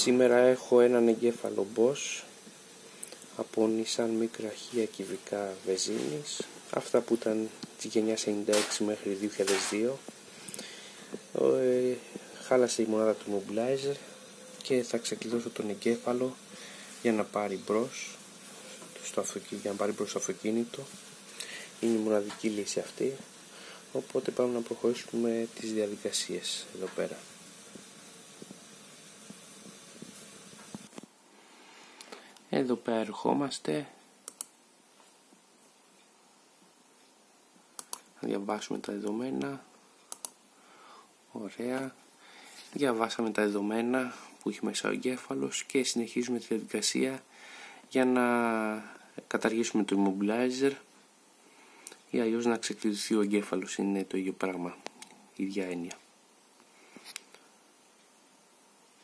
Σήμερα έχω έναν εγκέφαλο Bosch από Nissan Micra 1000 κυβικά βενζίνης, αυτά που ήταν της γενιάς 96 μέχρι 2002. Χάλασε η μονάδα του immobilizer και θα ξεκλειδώσω τον εγκέφαλο για να πάρει μπρος στο αυτοκίνητο. Είναι η μοναδική λύση αυτή, οπότε πάμε να προχωρήσουμε τις διαδικασίες εδώ πέρα. Εδώ πέρα ερχόμαστε, να διαβάσουμε τα δεδομένα. Ωραία, διαβάσαμε τα δεδομένα που έχει μέσα ο εγκέφαλος και συνεχίζουμε τη διαδικασία για να καταργήσουμε το immobilizer ή αλλιώς να ξεκλειδωθεί ο εγκέφαλος. Είναι το ίδιο πράγμα, η ίδια έννοια.